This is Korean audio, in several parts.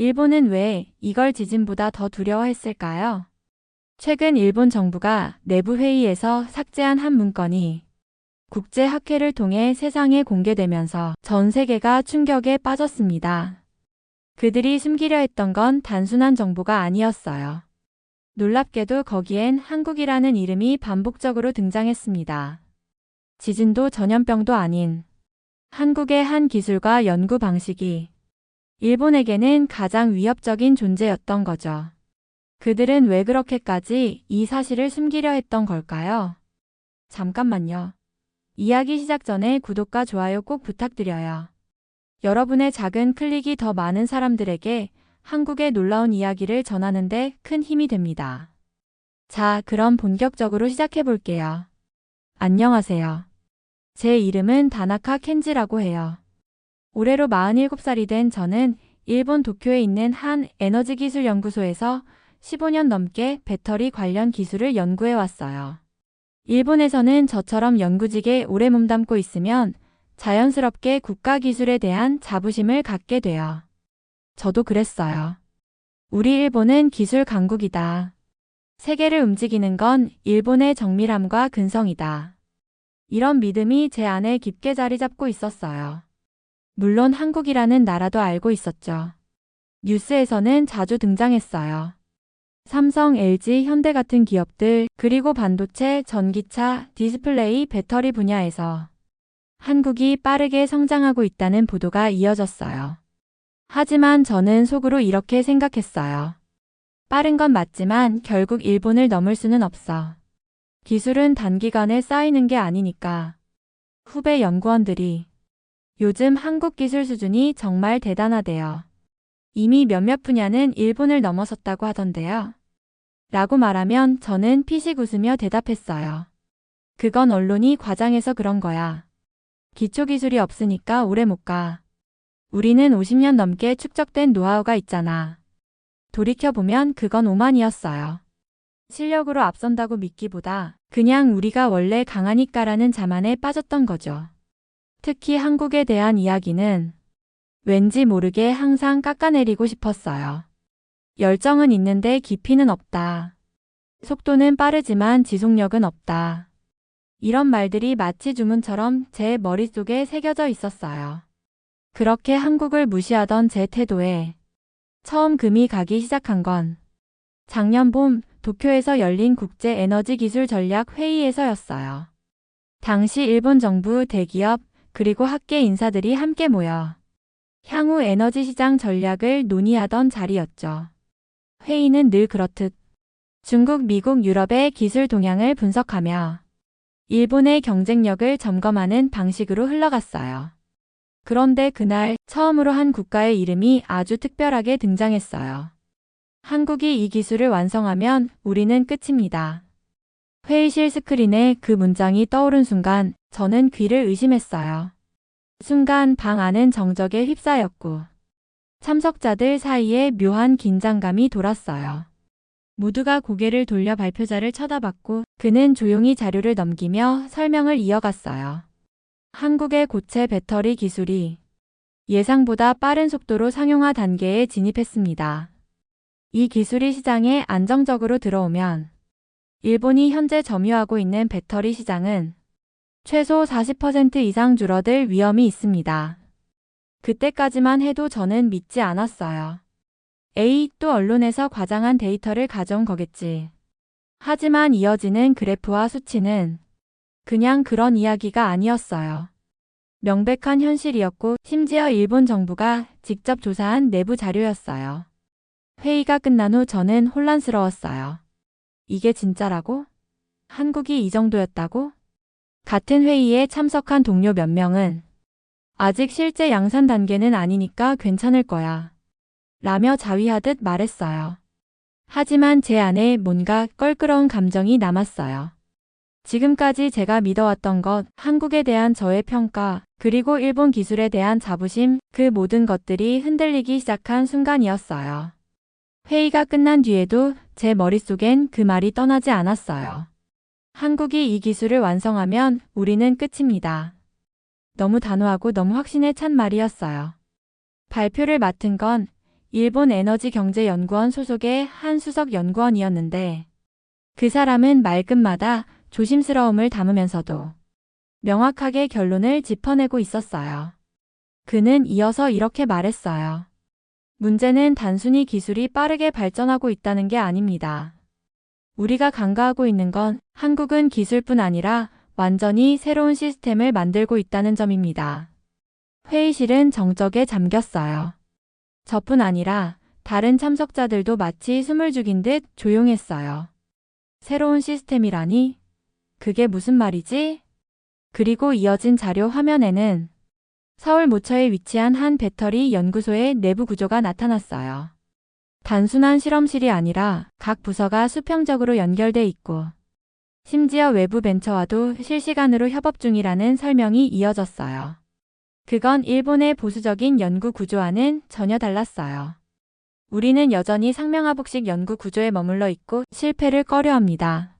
일본은 왜 이걸 지진보다 더 두려워했을까요? 최근 일본 정부가 내부 회의에서 삭제한 한 문건이 국제학회를 통해 세상에 공개되면서 전 세계가 충격에 빠졌습니다. 그들이 숨기려 했던 건 단순한 정보가 아니었어요. 놀랍게도 거기엔 한국이라는 이름이 반복적으로 등장했습니다. 지진도 전염병도 아닌 한국의 한 기술과 연구 방식이 일본에게는 가장 위협적인 존재였던 거죠. 그들은 왜 그렇게까지 이 사실을 숨기려 했던 걸까요? 잠깐만요. 이야기 시작 전에 구독과 좋아요 꼭 부탁드려요. 여러분의 작은 클릭이 더 많은 사람들에게 한국의 놀라운 이야기를 전하는데 큰 힘이 됩니다. 자, 그럼 본격적으로 시작해 볼게요. 안녕하세요. 제 이름은 다나카 켄지라고 해요. 올해로 47살이 된 저는 일본 도쿄에 있는 한 에너지 기술 연구소에서 15년 넘게 배터리 관련 기술을 연구해 왔어요. 일본에서는 저처럼 연구직에 오래 몸담고 있으면 자연스럽게 국가 기술에 대한 자부심을 갖게 돼요. 저도 그랬어요. 우리 일본은 기술 강국이다. 세계를 움직이는 건 일본의 정밀함과 근성이다. 이런 믿음이 제 안에 깊게 자리 잡고 있었어요. 물론 한국이라는 나라도 알고 있었죠. 뉴스에서는 자주 등장했어요. 삼성, LG, 현대 같은 기업들, 그리고 반도체, 전기차, 디스플레이, 배터리 분야에서 한국이 빠르게 성장하고 있다는 보도가 이어졌어요. 하지만 저는 속으로 이렇게 생각했어요. 빠른 건 맞지만 결국 일본을 넘을 수는 없어. 기술은 단기간에 쌓이는 게 아니니까. 후배 연구원들이 요즘 한국 기술 수준이 정말 대단하대요. 이미 몇몇 분야는 일본을 넘어섰다고 하던데요. 라고 말하면 저는 피식 웃으며 대답했어요. 그건 언론이 과장해서 그런 거야. 기초기술이 없으니까 오래 못 가. 우리는 50년 넘게 축적된 노하우가 있잖아. 돌이켜보면 그건 오만이었어요. 실력으로 앞선다고 믿기보다 그냥 우리가 원래 강하니까라는 자만에 빠졌던 거죠. 특히 한국에 대한 이야기는 왠지 모르게 항상 깎아내리고 싶었어요. 열정은 있는데 깊이는 없다. 속도는 빠르지만 지속력은 없다. 이런 말들이 마치 주문처럼 제 머릿속에 새겨져 있었어요. 그렇게 한국을 무시하던 제 태도에 처음 금이 가기 시작한 건 작년 봄 도쿄에서 열린 국제 에너지 기술 전략 회의에서였어요. 당시 일본 정부, 대기업, 그리고 학계 인사들이 함께 모여 향후 에너지 시장 전략을 논의하던 자리였죠. 회의는 늘 그렇듯 중국, 미국, 유럽의 기술 동향을 분석하며 일본의 경쟁력을 점검하는 방식으로 흘러갔어요. 그런데 그날 처음으로 한 국가의 이름이 아주 특별하게 등장했어요. 한국이 이 기술을 완성하면 우리는 끝입니다. 회의실 스크린에 그 문장이 떠오른 순간 저는 귀를 의심했어요. 순간 방 안은 정적에 휩싸였고 참석자들 사이에 묘한 긴장감이 돌았어요. 모두가 고개를 돌려 발표자를 쳐다봤고 그는 조용히 자료를 넘기며 설명을 이어갔어요. 한국의 고체 배터리 기술이 예상보다 빠른 속도로 상용화 단계에 진입했습니다. 이 기술이 시장에 안정적으로 들어오면 일본이 현재 점유하고 있는 배터리 시장은 최소 40% 이상 줄어들 위험이 있습니다. 그때까지만 해도 저는 믿지 않았어요. 에이, 또 언론에서 과장한 데이터를 가져온 거겠지. 하지만 이어지는 그래프와 수치는 그냥 그런 이야기가 아니었어요. 명백한 현실이었고 심지어 일본 정부가 직접 조사한 내부 자료였어요. 회의가 끝난 후 저는 혼란스러웠어요. 이게 진짜라고? 한국이 이 정도였다고? 같은 회의에 참석한 동료 몇 명은 아직 실제 양산 단계는 아니니까 괜찮을 거야. 라며 자위하듯 말했어요. 하지만 제 안에 뭔가 껄끄러운 감정이 남았어요. 지금까지 제가 믿어왔던 것, 한국에 대한 저의 평가, 그리고 일본 기술에 대한 자부심, 그 모든 것들이 흔들리기 시작한 순간이었어요. 회의가 끝난 뒤에도 제 머릿속엔 그 말이 떠나지 않았어요. 한국이 이 기술을 완성하면 우리는 끝입니다. 너무 단호하고 너무 확신에 찬 말이었어요. 발표를 맡은 건 일본 에너지경제연구원 소속의 한 수석 연구원이었는데 그 사람은 말끝마다 조심스러움을 담으면서도 명확하게 결론을 짚어내고 있었어요. 그는 이어서 이렇게 말했어요. 문제는 단순히 기술이 빠르게 발전하고 있다는 게 아닙니다. 우리가 간과하고 있는 건 한국은 기술뿐 아니라 완전히 새로운 시스템을 만들고 있다는 점입니다. 회의실은 정적에 잠겼어요. 저뿐 아니라 다른 참석자들도 마치 숨을 죽인 듯 조용했어요. 새로운 시스템이라니? 그게 무슨 말이지? 그리고 이어진 자료 화면에는 서울 모처에 위치한 한 배터리 연구소의 내부 구조가 나타났어요. 단순한 실험실이 아니라 각 부서가 수평적으로 연결돼 있고 심지어 외부 벤처와도 실시간으로 협업 중이라는 설명이 이어졌어요. 그건 일본의 보수적인 연구 구조와는 전혀 달랐어요. 우리는 여전히 상명하복식 연구 구조에 머물러 있고 실패를 꺼려합니다.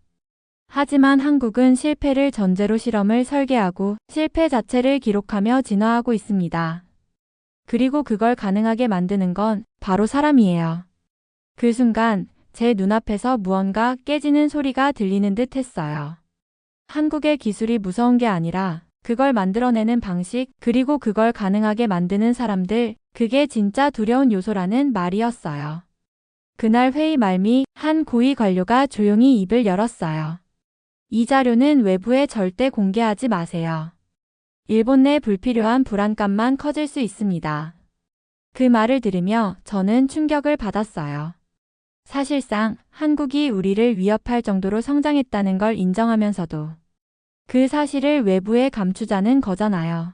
하지만 한국은 실패를 전제로 실험을 설계하고 실패 자체를 기록하며 진화하고 있습니다. 그리고 그걸 가능하게 만드는 건 바로 사람이에요. 그 순간 제 눈앞에서 무언가 깨지는 소리가 들리는 듯 했어요. 한국의 기술이 무서운 게 아니라 그걸 만들어내는 방식, 그리고 그걸 가능하게 만드는 사람들, 그게 진짜 두려운 요소라는 말이었어요. 그날 회의 말미 한 고위 관료가 조용히 입을 열었어요. 이 자료는 외부에 절대 공개하지 마세요. 일본 내 불필요한 불안감만 커질 수 있습니다. 그 말을 들으며 저는 충격을 받았어요. 사실상 한국이 우리를 위협할 정도로 성장했다는 걸 인정하면서도 그 사실을 외부에 감추자는 거잖아요.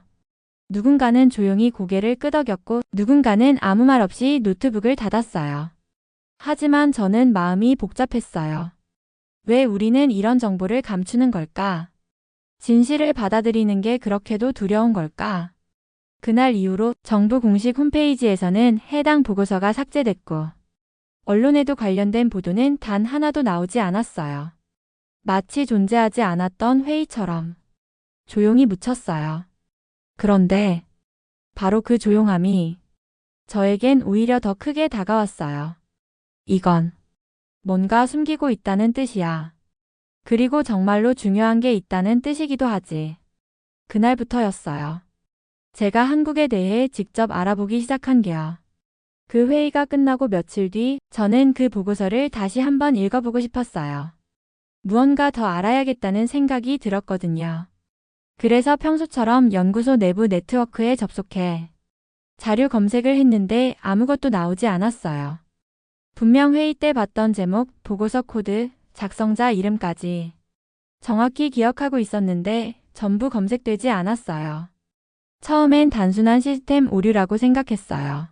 누군가는 조용히 고개를 끄덕였고 누군가는 아무 말 없이 노트북을 닫았어요. 하지만 저는 마음이 복잡했어요. 왜 우리는 이런 정보를 감추는 걸까? 진실을 받아들이는 게 그렇게도 두려운 걸까? 그날 이후로 정부 공식 홈페이지에서는 해당 보고서가 삭제됐고 언론에도 관련된 보도는 단 하나도 나오지 않았어요. 마치 존재하지 않았던 회의처럼 조용히 묻혔어요. 그런데 바로 그 조용함이 저에겐 오히려 더 크게 다가왔어요. 이건 뭔가 숨기고 있다는 뜻이야. 그리고 정말로 중요한 게 있다는 뜻이기도 하지. 그날부터였어요. 제가 한국에 대해 직접 알아보기 시작한 게요. 그 회의가 끝나고 며칠 뒤 저는 그 보고서를 다시 한번 읽어보고 싶었어요. 무언가 더 알아야겠다는 생각이 들었거든요. 그래서 평소처럼 연구소 내부 네트워크에 접속해 자료 검색을 했는데 아무것도 나오지 않았어요. 분명 회의 때 봤던 제목, 보고서 코드, 작성자 이름까지 정확히 기억하고 있었는데 전부 검색되지 않았어요. 처음엔 단순한 시스템 오류라고 생각했어요.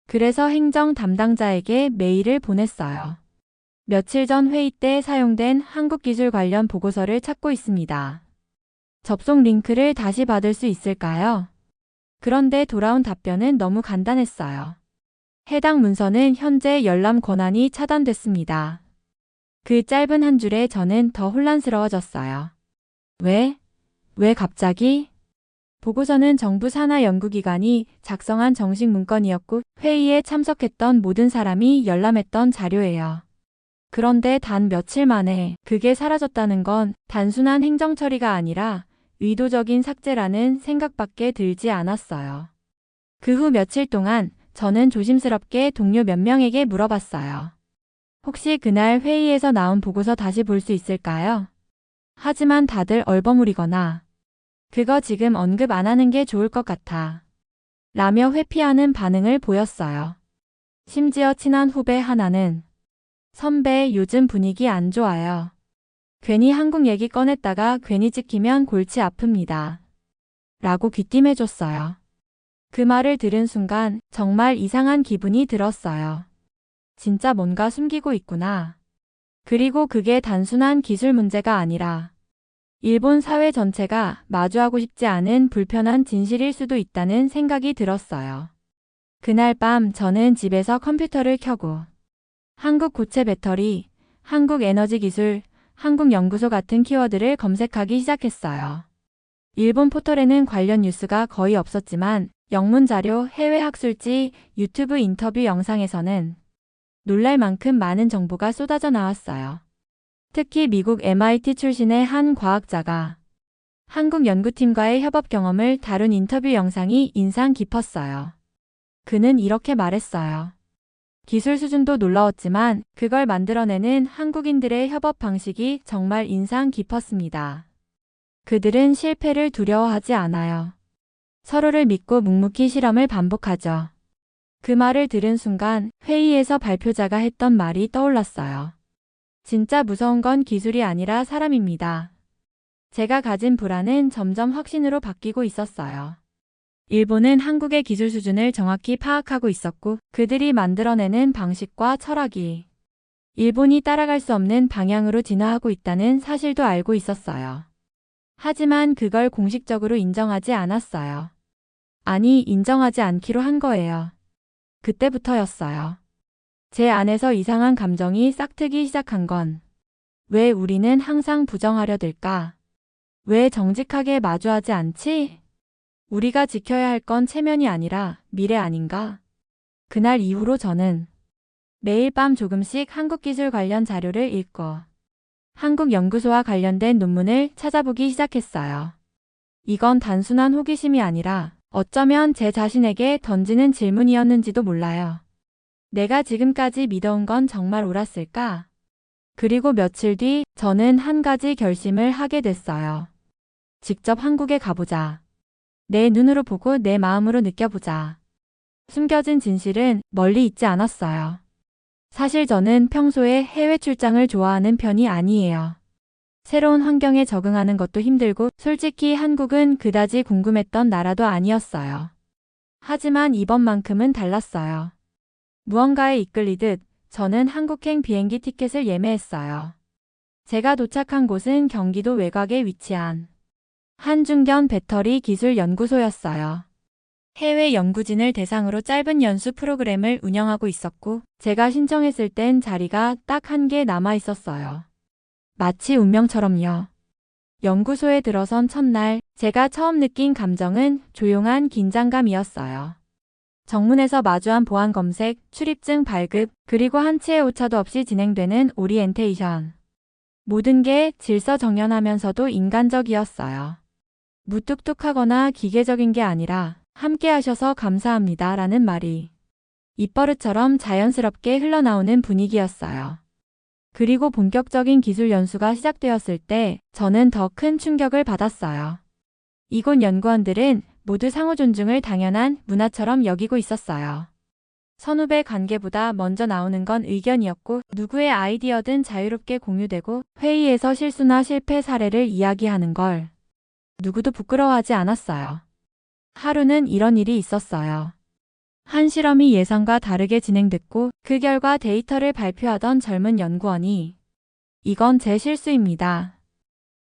그래서 행정 담당자에게 메일을 보냈어요. 며칠 전 회의 때 사용된 한국기술 관련 보고서를 찾고 있습니다. 접속 링크를 다시 받을 수 있을까요? 그런데 돌아온 답변은 너무 간단했어요. 해당 문서는 현재 열람 권한이 차단됐습니다. 그 짧은 한 줄에 저는 더 혼란스러워졌어요. 왜? 왜 갑자기? 보고서는 정부 산하 연구기관이 작성한 정식 문건이었고 회의에 참석했던 모든 사람이 열람했던 자료예요. 그런데 단 며칠 만에 그게 사라졌다는 건 단순한 행정 처리가 아니라 의도적인 삭제라는 생각밖에 들지 않았어요. 그 후 며칠 동안 저는 조심스럽게 동료 몇 명에게 물어봤어요. 혹시 그날 회의에서 나온 보고서 다시 볼 수 있을까요? 하지만 다들 얼버무리거나 그거 지금 언급 안 하는 게 좋을 것 같아 라며 회피하는 반응을 보였어요. 심지어 친한 후배 하나는 선배, 요즘 분위기 안 좋아요. 괜히 한국 얘기 꺼냈다가 괜히 찍히면 골치 아픕니다. 라고 귀띔해줬어요. 그 말을 들은 순간 정말 이상한 기분이 들었어요. 진짜 뭔가 숨기고 있구나. 그리고 그게 단순한 기술 문제가 아니라 일본 사회 전체가 마주하고 싶지 않은 불편한 진실일 수도 있다는 생각이 들었어요. 그날 밤 저는 집에서 컴퓨터를 켜고 한국 고체 배터리, 한국 에너지 기술, 한국 연구소 같은 키워드를 검색하기 시작했어요. 일본 포털에는 관련 뉴스가 거의 없었지만 영문 자료, 해외 학술지, 유튜브 인터뷰 영상에서는 놀랄 만큼 많은 정보가 쏟아져 나왔어요. 특히 미국 MIT 출신의 한 과학자가 한국 연구팀과의 협업 경험을 다룬 인터뷰 영상이 인상 깊었어요. 그는 이렇게 말했어요. 기술 수준도 놀라웠지만 그걸 만들어내는 한국인들의 협업 방식이 정말 인상 깊었습니다. 그들은 실패를 두려워하지 않아요. 서로를 믿고 묵묵히 실험을 반복하죠. 그 말을 들은 순간 회의에서 발표자가 했던 말이 떠올랐어요. 진짜 무서운 건 기술이 아니라 사람입니다. 제가 가진 불안은 점점 확신으로 바뀌고 있었어요. 일본은 한국의 기술 수준을 정확히 파악하고 있었고 그들이 만들어내는 방식과 철학이 일본이 따라갈 수 없는 방향으로 진화하고 있다는 사실도 알고 있었어요. 하지만 그걸 공식적으로 인정하지 않았어요. 아니, 인정하지 않기로 한 거예요. 그때부터였어요. 제 안에서 이상한 감정이 싹트기 시작한 건 왜 우리는 항상 부정하려 들까? 왜 정직하게 마주하지 않지? 우리가 지켜야 할 건 체면이 아니라 미래 아닌가? 그날 이후로 저는 매일 밤 조금씩 한국기술 관련 자료를 읽고 한국 연구소와 관련된 논문을 찾아보기 시작했어요. 이건 단순한 호기심이 아니라 어쩌면 제 자신에게 던지는 질문이었는지도 몰라요. 내가 지금까지 믿어온 건 정말 옳았을까? 그리고 며칠 뒤 저는 한 가지 결심을 하게 됐어요. 직접 한국에 가보자. 내 눈으로 보고 내 마음으로 느껴보자. 숨겨진 진실은 멀리 있지 않았어요. 사실 저는 평소에 해외 출장을 좋아하는 편이 아니에요. 새로운 환경에 적응하는 것도 힘들고 솔직히 한국은 그다지 궁금했던 나라도 아니었어요. 하지만 이번만큼은 달랐어요. 무언가에 이끌리듯 저는 한국행 비행기 티켓을 예매했어요. 제가 도착한 곳은 경기도 외곽에 위치한 한중견 배터리 기술 연구소였어요. 해외 연구진을 대상으로 짧은 연수 프로그램을 운영하고 있었고 제가 신청했을 땐 자리가 딱 1개 남아 있었어요. 마치 운명처럼요. 연구소에 들어선 첫날 제가 처음 느낀 감정은 조용한 긴장감이었어요. 정문에서 마주한 보안 검색, 출입증 발급, 그리고 한 치의 오차도 없이 진행되는 오리엔테이션. 모든 게 질서정연하면서도 인간적이었어요. 무뚝뚝하거나 기계적인 게 아니라 함께 하셔서 감사합니다 라는 말이 입버릇처럼 자연스럽게 흘러나오는 분위기였어요. 그리고 본격적인 기술 연수가 시작되었을 때 저는 더 큰 충격을 받았어요. 이곳 연구원들은 모두 상호 존중을 당연한 문화처럼 여기고 있었어요. 선후배 관계보다 먼저 나오는 건 의견이었고 누구의 아이디어든 자유롭게 공유되고 회의에서 실수나 실패 사례를 이야기하는 걸 누구도 부끄러워하지 않았어요. 하루는 이런 일이 있었어요. 한 실험이 예상과 다르게 진행됐고 그 결과 데이터를 발표하던 젊은 연구원이 이건 제 실수입니다.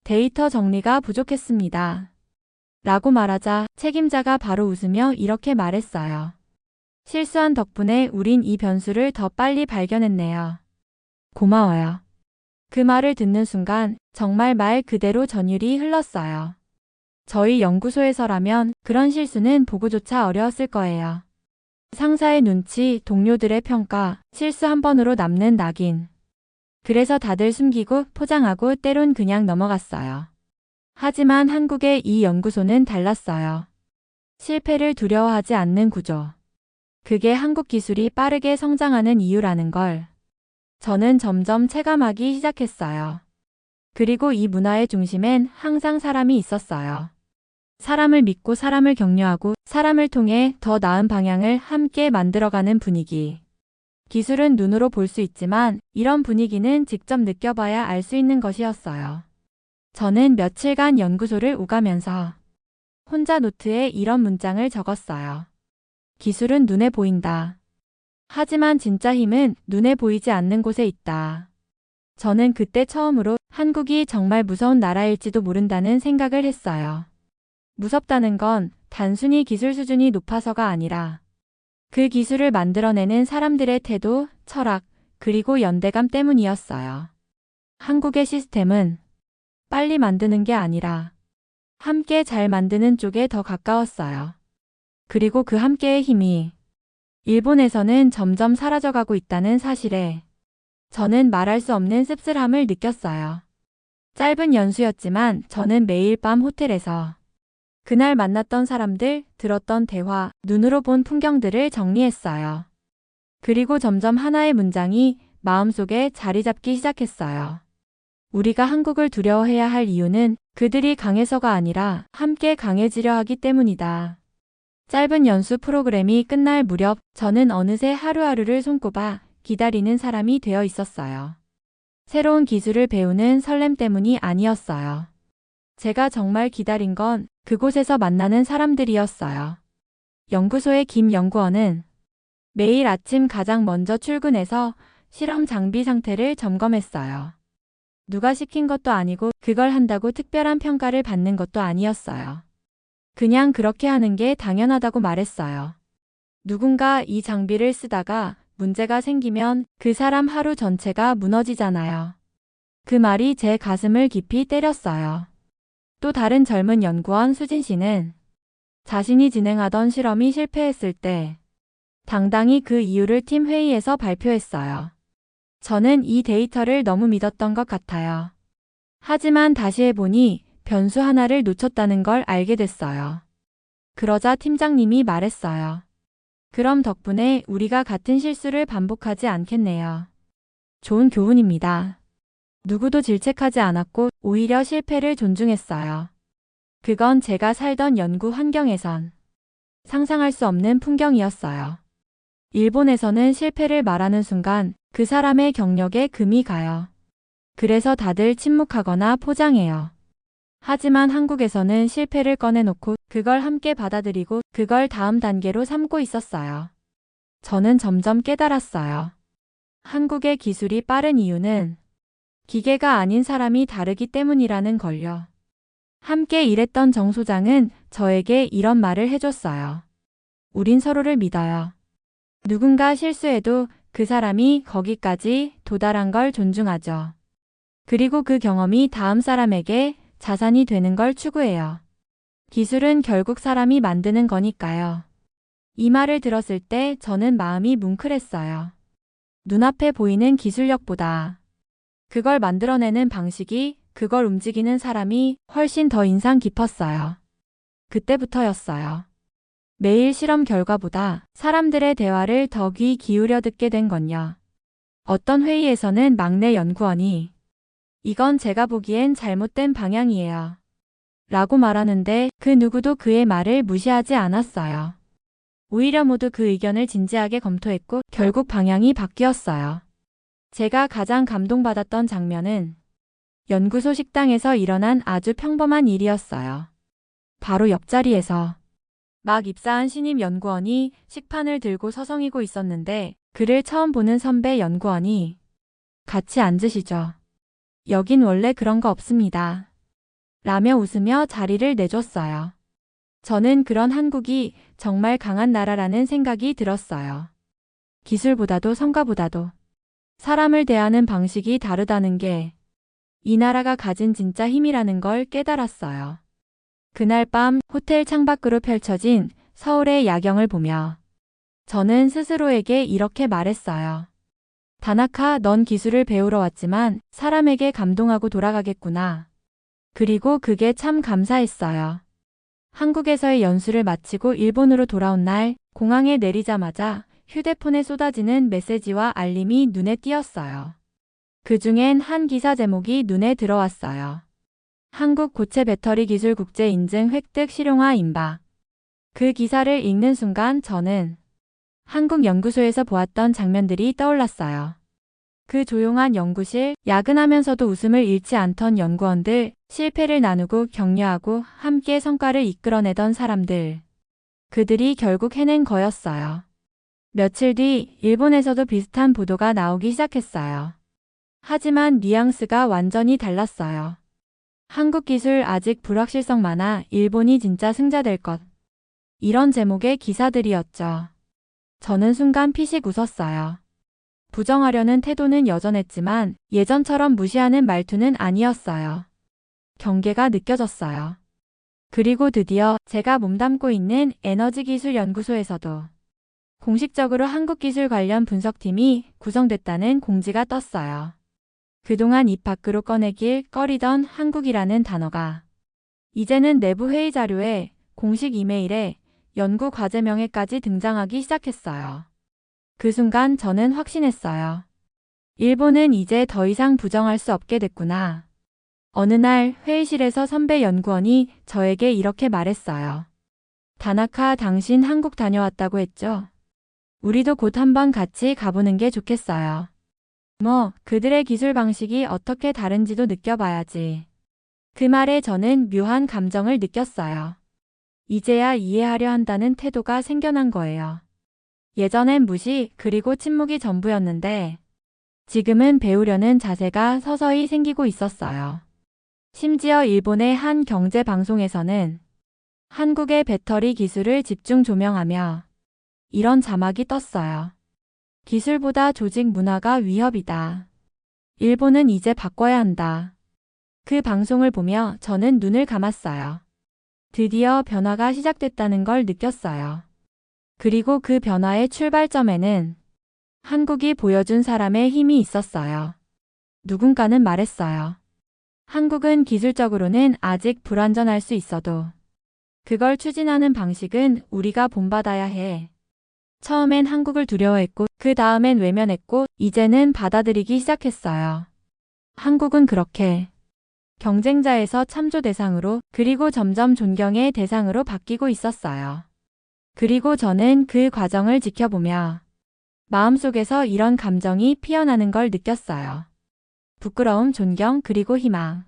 데이터 정리가 부족했습니다. 라고 말하자 책임자가 바로 웃으며 이렇게 말했어요. 실수한 덕분에 우린 이 변수를 더 빨리 발견했네요. 고마워요. 그 말을 듣는 순간 정말 말 그대로 전율이 흘렀어요. 저희 연구소에서라면 그런 실수는 보고조차 어려웠을 거예요. 상사의 눈치, 동료들의 평가, 실수 한 번으로 남는 낙인. 그래서 다들 숨기고 포장하고 때론 그냥 넘어갔어요. 하지만 한국의 이 연구소는 달랐어요. 실패를 두려워하지 않는 구조. 그게 한국 기술이 빠르게 성장하는 이유라는 걸 저는 점점 체감하기 시작했어요. 그리고 이 문화의 중심엔 항상 사람이 있었어요. 사람을 믿고 사람을 격려하고 사람을 통해 더 나은 방향을 함께 만들어가는 분위기. 기술은 눈으로 볼 수 있지만 이런 분위기는 직접 느껴봐야 알 수 있는 것이었어요. 저는 며칠간 연구소를 오가면서 혼자 노트에 이런 문장을 적었어요. 기술은 눈에 보인다. 하지만 진짜 힘은 눈에 보이지 않는 곳에 있다. 저는 그때 처음으로 한국이 정말 무서운 나라일지도 모른다는 생각을 했어요. 무섭다는 건 단순히 기술 수준이 높아서가 아니라 그 기술을 만들어내는 사람들의 태도, 철학, 그리고 연대감 때문이었어요. 한국의 시스템은 빨리 만드는 게 아니라 함께 잘 만드는 쪽에 더 가까웠어요. 그리고 그 함께의 힘이 일본에서는 점점 사라져가고 있다는 사실에 저는 말할 수 없는 씁쓸함을 느꼈어요. 짧은 연수였지만 저는 매일 밤 호텔에서 그날 만났던 사람들, 들었던 대화, 눈으로 본 풍경들을 정리했어요. 그리고 점점 하나의 문장이 마음속에 자리 잡기 시작했어요. 우리가 한국을 두려워해야 할 이유는 그들이 강해서가 아니라 함께 강해지려 하기 때문이다. 짧은 연수 프로그램이 끝날 무렵 저는 어느새 하루하루를 손꼽아 기다리는 사람이 되어 있었어요. 새로운 기술을 배우는 설렘 때문이 아니었어요. 제가 정말 기다린 건 그곳에서 만나는 사람들이었어요. 연구소의 김 연구원은 매일 아침 가장 먼저 출근해서 실험 장비 상태를 점검했어요. 누가 시킨 것도 아니고 그걸 한다고 특별한 평가를 받는 것도 아니었어요. 그냥 그렇게 하는 게 당연하다고 말했어요. 누군가 이 장비를 쓰다가 문제가 생기면 그 사람 하루 전체가 무너지잖아요. 그 말이 제 가슴을 깊이 때렸어요. 또 다른 젊은 연구원 수진 씨는 자신이 진행하던 실험이 실패했을 때 당당히 그 이유를 팀 회의에서 발표했어요. 저는 이 데이터를 너무 믿었던 것 같아요. 하지만 다시 해보니 변수 하나를 놓쳤다는 걸 알게 됐어요. 그러자 팀장님이 말했어요. 그럼 덕분에 우리가 같은 실수를 반복하지 않겠네요. 좋은 교훈입니다. 누구도 질책하지 않았고 오히려 실패를 존중했어요. 그건 제가 살던 연구 환경에선 상상할 수 없는 풍경이었어요. 일본에서는 실패를 말하는 순간 그 사람의 경력에 금이 가요. 그래서 다들 침묵하거나 포장해요. 하지만 한국에서는 실패를 꺼내놓고 그걸 함께 받아들이고 그걸 다음 단계로 삼고 있었어요. 저는 점점 깨달았어요. 한국의 기술이 빠른 이유는 기계가 아닌 사람이 다르기 때문이라는 걸요. 함께 일했던 정 소장은 저에게 이런 말을 해줬어요. 우린 서로를 믿어요. 누군가 실수해도 그 사람이 거기까지 도달한 걸 존중하죠. 그리고 그 경험이 다음 사람에게 자산이 되는 걸 추구해요. 기술은 결국 사람이 만드는 거니까요. 이 말을 들었을 때 저는 마음이 뭉클했어요. 눈앞에 보이는 기술력보다 그걸 만들어내는 방식이, 그걸 움직이는 사람이 훨씬 더 인상 깊었어요. 그때부터였어요. 매일 실험 결과보다 사람들의 대화를 더 귀 기울여 듣게 된 건요. 어떤 회의에서는 막내 연구원이 이건 제가 보기엔 잘못된 방향이에요. 라고 말하는데 그 누구도 그의 말을 무시하지 않았어요. 오히려 모두 그 의견을 진지하게 검토했고 결국 방향이 바뀌었어요. 제가 가장 감동받았던 장면은 연구소 식당에서 일어난 아주 평범한 일이었어요. 바로 옆자리에서 막 입사한 신입 연구원이 식판을 들고 서성이고 있었는데 그를 처음 보는 선배 연구원이 같이 앉으시죠. 여긴 원래 그런 거 없습니다. 라며 웃으며 자리를 내줬어요. 저는 그런 한국이 정말 강한 나라라는 생각이 들었어요. 기술보다도 성과보다도 사람을 대하는 방식이 다르다는 게 이 나라가 가진 진짜 힘이라는 걸 깨달았어요. 그날 밤 호텔 창밖으로 펼쳐진 서울의 야경을 보며 저는 스스로에게 이렇게 말했어요. 다나카, 넌 기술을 배우러 왔지만 사람에게 감동하고 돌아가겠구나. 그리고 그게 참 감사했어요. 한국에서의 연수를 마치고 일본으로 돌아온 날 공항에 내리자마자 휴대폰에 쏟아지는 메시지와 알림이 눈에 띄었어요. 그중엔 한 기사 제목이 눈에 들어왔어요. 한국 고체 배터리 기술 국제 인증 획득 실용화 임박. 그 기사를 읽는 순간 저는 한국 연구소에서 보았던 장면들이 떠올랐어요. 그 조용한 연구실, 야근하면서도 웃음을 잃지 않던 연구원들, 실패를 나누고 격려하고 함께 성과를 이끌어내던 사람들. 그들이 결국 해낸 거였어요. 며칠 뒤 일본에서도 비슷한 보도가 나오기 시작했어요. 하지만 뉘앙스가 완전히 달랐어요. 한국 기술 아직 불확실성 많아 일본이 진짜 승자될 것. 이런 제목의 기사들이었죠. 저는 순간 피식 웃었어요. 부정하려는 태도는 여전했지만 예전처럼 무시하는 말투는 아니었어요. 경계가 느껴졌어요. 그리고 드디어 제가 몸담고 있는 에너지기술연구소에서도 공식적으로 한국기술 관련 분석팀이 구성됐다는 공지가 떴어요. 그동안 입 밖으로 꺼내길 꺼리던 한국이라는 단어가 이제는 내부 회의 자료에 공식 이메일에 연구 과제명에까지 등장하기 시작했어요. 그 순간 저는 확신했어요. 일본은 이제 더 이상 부정할 수 없게 됐구나. 어느 날 회의실에서 선배 연구원이 저에게 이렇게 말했어요. 다나카, 당신 한국 다녀왔다고 했죠? 우리도 곧 한번 같이 가보는 게 좋겠어요. 그들의 기술 방식이 어떻게 다른지도 느껴봐야지. 그 말에 저는 묘한 감정을 느꼈어요. 이제야 이해하려 한다는 태도가 생겨난 거예요. 예전엔 무시 그리고 침묵이 전부였는데 지금은 배우려는 자세가 서서히 생기고 있었어요. 심지어 일본의 한 경제 방송에서는 한국의 배터리 기술을 집중 조명하며 이런 자막이 떴어요. 기술보다 조직 문화가 위협이다. 일본은 이제 바꿔야 한다. 그 방송을 보며 저는 눈을 감았어요. 드디어 변화가 시작됐다는 걸 느꼈어요. 그리고 그 변화의 출발점에는 한국이 보여준 사람의 힘이 있었어요. 누군가는 말했어요. 한국은 기술적으로는 아직 불완전할 수 있어도 그걸 추진하는 방식은 우리가 본받아야 해. 처음엔 한국을 두려워했고 그 다음엔 외면했고 이제는 받아들이기 시작했어요. 한국은 그렇게 경쟁자에서 참조 대상으로 그리고 점점 존경의 대상으로 바뀌고 있었어요. 그리고 저는 그 과정을 지켜보며 마음속에서 이런 감정이 피어나는 걸 느꼈어요. 부끄러움, 존경, 그리고 희망.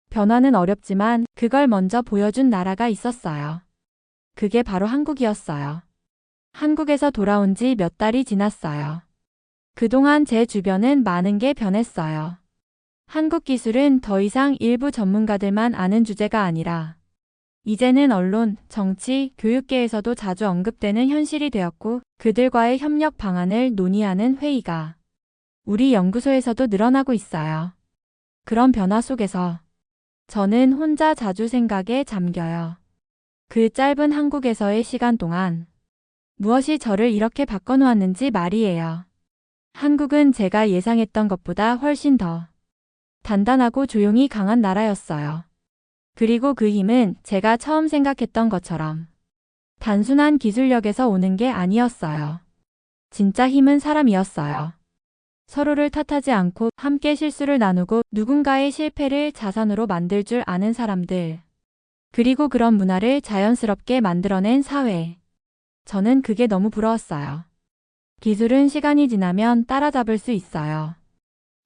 변화는 어렵지만 그걸 먼저 보여준 나라가 있었어요. 그게 바로 한국이었어요. 한국에서 돌아온 지 몇 달이 지났어요. 그동안 제 주변은 많은 게 변했어요. 한국 기술은 더 이상 일부 전문가들만 아는 주제가 아니라 이제는 언론, 정치, 교육계에서도 자주 언급되는 현실이 되었고 그들과의 협력 방안을 논의하는 회의가 우리 연구소에서도 늘어나고 있어요. 그런 변화 속에서 저는 혼자 자주 생각에 잠겨요. 그 짧은 한국에서의 시간 동안 무엇이 저를 이렇게 바꿔놓았는지 말이에요. 한국은 제가 예상했던 것보다 훨씬 더 단단하고 조용히 강한 나라였어요. 그리고 그 힘은 제가 처음 생각했던 것처럼 단순한 기술력에서 오는 게 아니었어요. 진짜 힘은 사람이었어요. 서로를 탓하지 않고 함께 실수를 나누고 누군가의 실패를 자산으로 만들 줄 아는 사람들. 그리고 그런 문화를 자연스럽게 만들어낸 사회. 저는 그게 너무 부러웠어요. 기술은 시간이 지나면 따라잡을 수 있어요.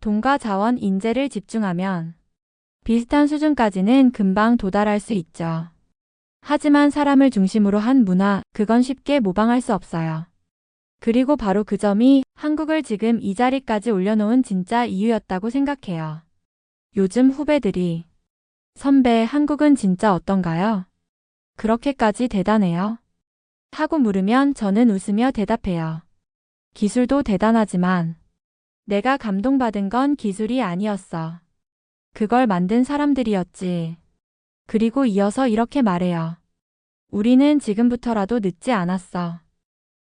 돈과 자원, 인재를 집중하면 비슷한 수준까지는 금방 도달할 수 있죠. 하지만 사람을 중심으로 한 문화, 그건 쉽게 모방할 수 없어요. 그리고 바로 그 점이 한국을 지금 이 자리까지 올려놓은 진짜 이유였다고 생각해요. 요즘 후배들이 선배, 한국은 진짜 어떤가요? 그렇게까지 대단해요? 하고 물으면 저는 웃으며 대답해요. 기술도 대단하지만 내가 감동받은 건 기술이 아니었어. 그걸 만든 사람들이었지. 그리고 이어서 이렇게 말해요. 우리는 지금부터라도 늦지 않았어.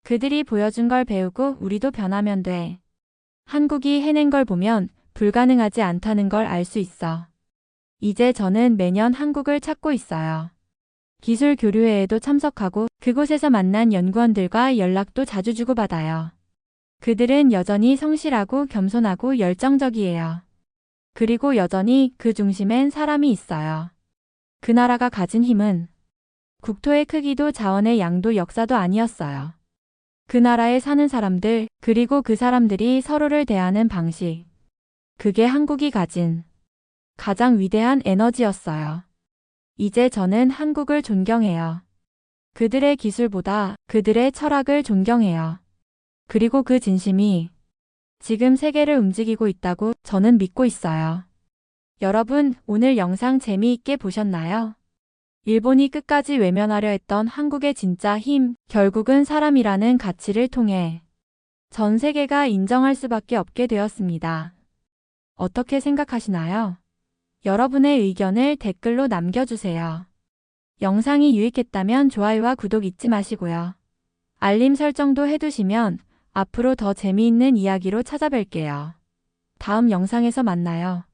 그들이 보여준 걸 배우고 우리도 변하면 돼. 한국이 해낸 걸 보면 불가능하지 않다는 걸 알 수 있어. 이제 저는 매년 한국을 찾고 있어요. 기술 교류회에도 참석하고 그곳에서 만난 연구원들과 연락도 자주 주고받아요. 그들은 여전히 성실하고 겸손하고 열정적이에요. 그리고 여전히 그 중심엔 사람이 있어요. 그 나라가 가진 힘은 국토의 크기도 자원의 양도 역사도 아니었어요. 그 나라에 사는 사람들, 그리고 그 사람들이 서로를 대하는 방식. 그게 한국이 가진 가장 위대한 에너지였어요. 이제 저는 한국을 존경해요. 그들의 기술보다 그들의 철학을 존경해요. 그리고 그 진심이 지금 세계를 움직이고 있다고 저는 믿고 있어요. 여러분, 오늘 영상 재미있게 보셨나요? 일본이 끝까지 외면하려 했던 한국의 진짜 힘, 결국은 사람이라는 가치를 통해 전 세계가 인정할 수밖에 없게 되었습니다. 어떻게 생각하시나요? 여러분의 의견을 댓글로 남겨주세요. 영상이 유익했다면 좋아요와 구독 잊지 마시고요. 알림 설정도 해두시면 앞으로 더 재미있는 이야기로 찾아뵐게요. 다음 영상에서 만나요.